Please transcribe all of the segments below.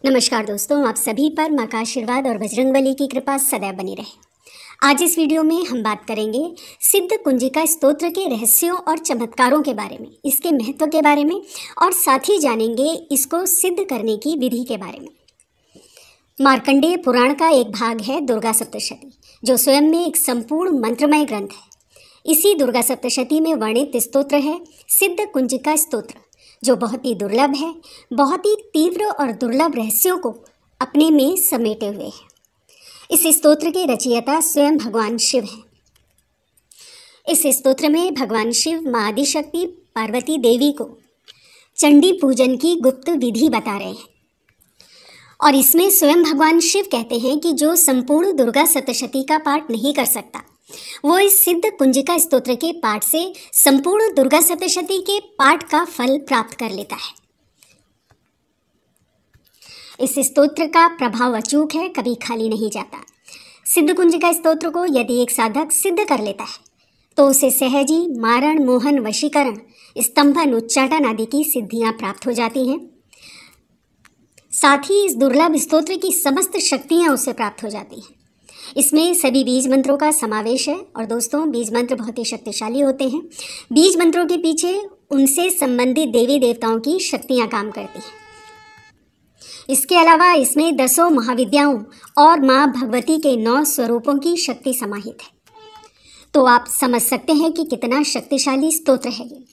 नमस्कार दोस्तों, आप सभी पर माँ का आशीर्वाद और बजरंगबली की कृपा सदैव बनी रहे। आज इस वीडियो में हम बात करेंगे सिद्ध कुंजिका स्तोत्र के रहस्यों और चमत्कारों के बारे में, इसके महत्व के बारे में और साथ ही जानेंगे इसको सिद्ध करने की विधि के बारे में। मार्कंडेय पुराण का एक भाग है दुर्गा सप्तशती, जो स्वयं में एक संपूर्ण मंत्रमय ग्रंथ है। इसी दुर्गा सप्तशती में वर्णित स्तोत्र है सिद्ध कुंजिका स्तोत्र, जो बहुत ही दुर्लभ है, बहुत ही तीव्र और दुर्लभ रहस्यों को अपने में समेटे हुए है। इस स्तोत्र के रचयिता स्वयं भगवान शिव हैं। इस स्तोत्र में भगवान शिव माँ आदिशक्ति पार्वती देवी को चंडी पूजन की गुप्त विधि बता रहे हैं। और इसमें स्वयं भगवान शिव कहते हैं कि जो संपूर्ण दुर्गा सप्तशती का पाठ नहीं कर सकता, वो इस सिद्ध कुंजिका स्तोत्र के पाठ से संपूर्ण दुर्गा सप्तशती के पाठ का फल प्राप्त कर लेता है। इस स्तोत्र का प्रभाव अचूक है, कभी खाली नहीं जाता। सिद्ध कुंजिका स्तोत्र को यदि एक साधक सिद्ध कर लेता है तो उसे सहजी, मारण, मोहन, वशीकरण, स्तंभन, उच्चाटन आदि की सिद्धियां प्राप्त हो जाती हैं। साथ ही इस दुर्लभ स्तोत्र की समस्त शक्तियां उसे प्राप्त हो जाती हैं। इसमें सभी बीज मंत्रों का समावेश है और दोस्तों, बीज मंत्र बहुत ही शक्तिशाली होते हैं। बीज मंत्रों के पीछे उनसे संबंधित देवी देवताओं की शक्तियां काम करती हैं। इसके अलावा इसमें 10 महाविद्याओं और माँ भगवती के 9 स्वरूपों की शक्ति समाहित है। तो आप समझ सकते हैं कि कितना शक्तिशाली स्तोत्र है ये।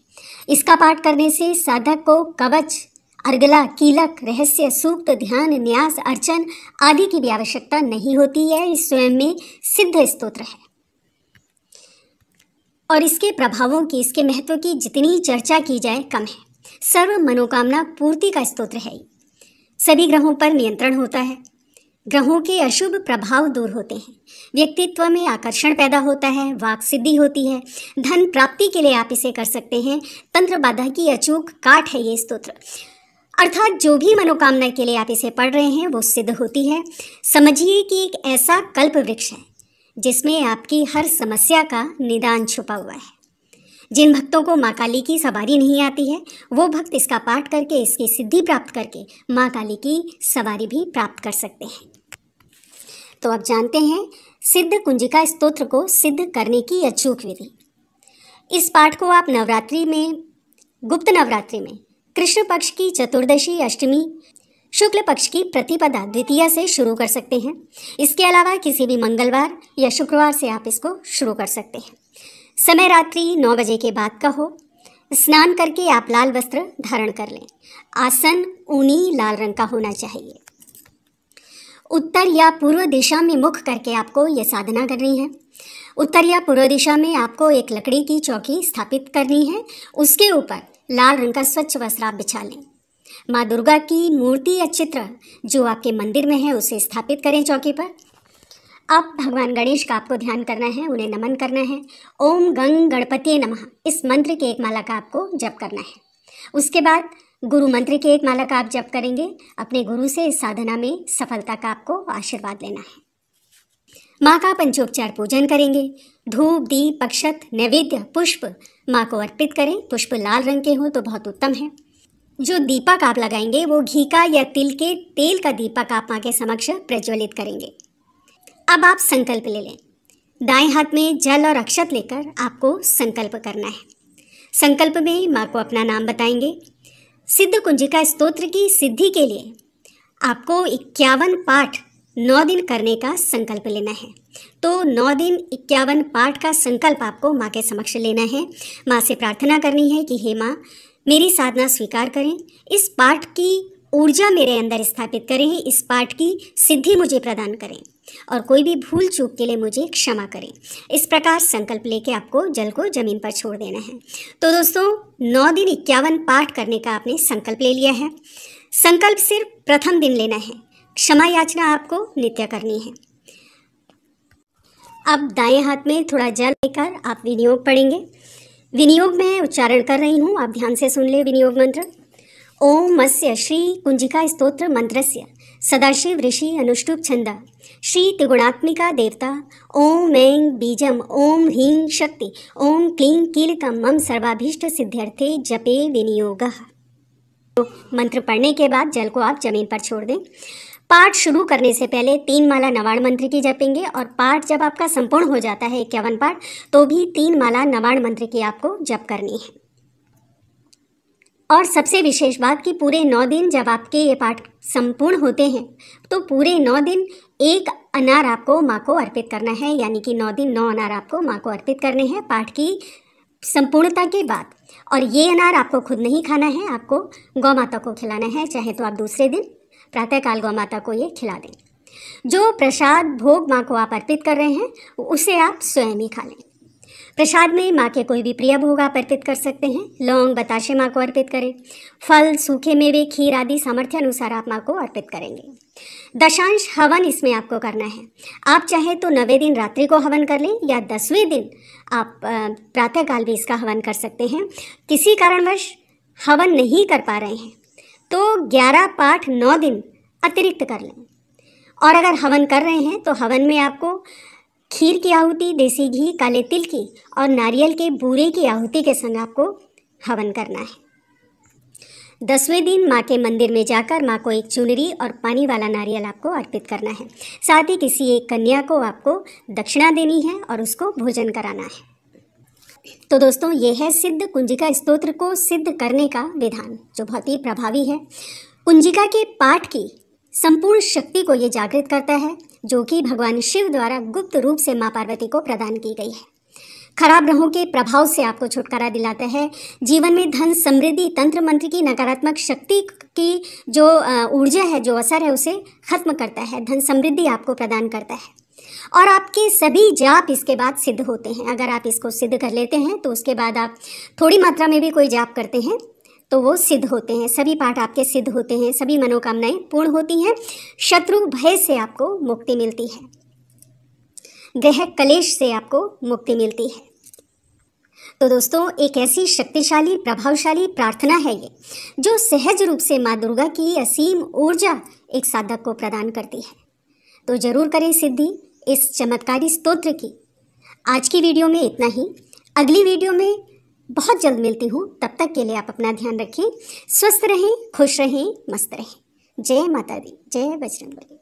इसका पाठ करने से साधक को कवच, अर्गला, कीलक, रहस्य, सूक्त, ध्यान, न्यास, अर्चन आदि की भी आवश्यकता नहीं होती है। इस स्वयं में सिद्ध स्तोत्र है और इसके प्रभावों की, इसके महत्व की जितनी चर्चा की जाए कम है। सर्व मनोकामना पूर्ति का स्तोत्र है। सभी ग्रहों पर नियंत्रण होता है, ग्रहों के अशुभ प्रभाव दूर होते हैं, व्यक्तित्व में आकर्षण पैदा होता है, वाक सिद्धि होती है, धन प्राप्ति के लिए आप इसे कर सकते हैं। तंत्र बाधा की अचूक काट है ये स्तोत्र, अर्थात जो भी मनोकामना के लिए आप इसे पढ़ रहे हैं वो सिद्ध होती है। समझिए कि एक ऐसा कल्प वृक्ष है जिसमें आपकी हर समस्या का निदान छुपा हुआ है। जिन भक्तों को माँ काली की सवारी नहीं आती है, वो भक्त इसका पाठ करके, इसकी सिद्धि प्राप्त करके माँ काली की सवारी भी प्राप्त कर सकते हैं। तो अब जानते हैं सिद्ध कुंजिका स्तोत्र को सिद्ध करने की अचूक विधि। इस पाठ को आप नवरात्रि में, गुप्त नवरात्रि में, कृष्ण पक्ष की चतुर्दशी, अष्टमी, शुक्ल पक्ष की प्रतिपदा द्वितीया से शुरू कर सकते हैं। इसके अलावा किसी भी मंगलवार या शुक्रवार से आप इसको शुरू कर सकते हैं। समय रात्रि 9 बजे के बाद का हो। स्नान करके आप लाल वस्त्र धारण कर लें। आसन ऊनी लाल रंग का होना चाहिए। उत्तर या पूर्व दिशा में मुख करके आपको ये साधना करनी है। उत्तर या पूर्व दिशा में आपको एक लकड़ी की चौकी स्थापित करनी है। उसके ऊपर लाल रंग का स्वच्छ वस्त्र आप बिछा लें। माँ दुर्गा की मूर्ति या चित्र जो आपके मंदिर में है उसे स्थापित करें चौकी पर। अब भगवान गणेश का आपको ध्यान करना है, उन्हें नमन करना है। ओम गंग गणपति नमः इस मंत्र की एक माला का आपको जप करना है। उसके बाद गुरु मंत्र की एक माला का आप जप करेंगे। अपने गुरु से इस साधना में सफलता का आपको आशीर्वाद लेना है। माँ का पंचोपचार पूजन करेंगे। धूप, दीप, अक्षत, नैवेद्य, पुष्प माँ को अर्पित करें। पुष्प लाल रंग के हों तो बहुत उत्तम है। जो दीपक आप लगाएंगे वो घी का या तिल के तेल का दीपक आप माँ के समक्ष प्रज्वलित करेंगे। अब आप संकल्प ले लें। दाएं हाथ में जल और अक्षत लेकर आपको संकल्प करना है। संकल्प में माँ को अपना नाम बताएंगे। सिद्ध कुंजिका स्तोत्र की सिद्धि के लिए आपको 51 पाठ 9 दिन करने का संकल्प लेना है। तो 9 दिन 51 पाठ का संकल्प आपको माँ के समक्ष लेना है। माँ से प्रार्थना करनी है कि हे माँ, मेरी साधना स्वीकार करें, इस पाठ की ऊर्जा मेरे अंदर स्थापित करें, इस पाठ की सिद्धि मुझे प्रदान करें और कोई भी भूल चूक के लिए मुझे क्षमा करें। इस प्रकार संकल्प लेके आपको जल को जमीन पर छोड़ देना है। तो दोस्तों, 9 दिन 51 पाठ करने का आपने संकल्प ले लिया है। संकल्प सिर्फ प्रथम दिन लेना है। क्षमा याचना आपको नित्य करनी है। अब दाएं हाथ में थोड़ा जल लेकर आप विनियोग पढ़ेंगे। विनियोग में उच्चारण कर रही हूँ, आप ध्यान से सुन ले विनियोग मंत्र। ओम अस्य श्री कुंजिका स्तोत्र मंत्रस्य सदाशिव ऋषि अनुष्टुप छंद श्री त्रिगुणात्मिका देवता ओम ऐं बीजम ओम ह्रीं शक्ति ओम क्लीं कीलकम मम सर्वाभीष्ट सिद्ध्यर्थे जपे विनियोगः। तो मंत्र पढ़ने के बाद जल को आप जमीन पर छोड़ दें। पाठ शुरू करने से पहले 3 माला नवाण मंत्र की जपेंगे और पाठ जब आपका संपूर्ण हो जाता है 51 पाठ तो भी 3 माला नवाण मंत्र की आपको जप करनी है। और सबसे विशेष बात कि पूरे 9 दिन जब आपके ये पाठ संपूर्ण होते हैं तो पूरे 9 दिन एक अनार आपको माँ को अर्पित करना है, यानी कि 9 दिन 9 अनार आपको माँ को अर्पित करने हैं पाठ की संपूर्णता के बाद। और ये अनार आपको खुद नहीं खाना है, आपको गौ माता को खिलाना है, चाहे तो आप दूसरे दिन प्रातःकाल गौ माता को ये खिला दें। जो प्रसाद भोग माँ को आप अर्पित कर रहे हैं उसे आप स्वयं ही खा लें। प्रसाद में माँ के कोई भी प्रिय भोग आप अर्पित कर सकते हैं। लौंग बताशे माँ को अर्पित करें। फल, सूखे मेवे, खीर आदि सामर्थ्य अनुसार आप माँ को अर्पित करेंगे। दशांश हवन इसमें आपको करना है। आप चाहे तो 9वें दिन रात्रि को हवन कर लें या 10वें दिन आप प्रातःकाल भी इसका हवन कर सकते हैं। किसी कारणवश हवन नहीं कर पा रहे हैं तो 11 पाठ 9 दिन अतिरिक्त कर लें। और अगर हवन कर रहे हैं तो हवन में आपको खीर की आहुति, देसी घी, काले तिल की और नारियल के बूरे की आहुति के संग आपको हवन करना है। 10वें दिन माँ के मंदिर में जाकर माँ को एक चुनरी और पानी वाला नारियल आपको अर्पित करना है। साथ ही किसी एक कन्या को आपको दक्षिणा देनी है और उसको भोजन कराना है। तो दोस्तों, ये है सिद्ध कुंजिका स्तोत्र को सिद्ध करने का विधान जो बहुत ही प्रभावी है। कुंजिका के पाठ की संपूर्ण शक्ति को ये जागृत करता है जो कि भगवान शिव द्वारा गुप्त रूप से माँ पार्वती को प्रदान की गई है। खराब ग्रहों के प्रभाव से आपको छुटकारा दिलाता है। जीवन में धन समृद्धि, तंत्र मंत्र की नकारात्मक शक्ति की जो ऊर्जा है, जो असर है, उसे खत्म करता है। धन समृद्धि आपको प्रदान करता है और आपके सभी जाप इसके बाद सिद्ध होते हैं। अगर आप इसको सिद्ध कर लेते हैं तो उसके बाद आप थोड़ी मात्रा में भी कोई जाप करते हैं तो वो सिद्ध होते हैं। सभी पाठ आपके सिद्ध होते हैं, सभी मनोकामनाएं पूर्ण होती हैं। शत्रु भय से आपको मुक्ति मिलती है। ग्रह कलेश से आपको मुक्ति मिलती है। तो दोस्तों, एक ऐसी शक्तिशाली प्रभावशाली प्रार्थना है ये जो सहज रूप से माँ दुर्गा की असीम ऊर्जा एक साधक को प्रदान करती है। तो जरूर करें सिद्धि इस चमत्कारी स्तोत्र की। आज की वीडियो में इतना ही। अगली वीडियो में बहुत जल्द मिलती हूँ। तब तक के लिए आप अपना ध्यान रखें, स्वस्थ रहें, खुश रहें, मस्त रहें। जय माता दी, जय बजरंगबली।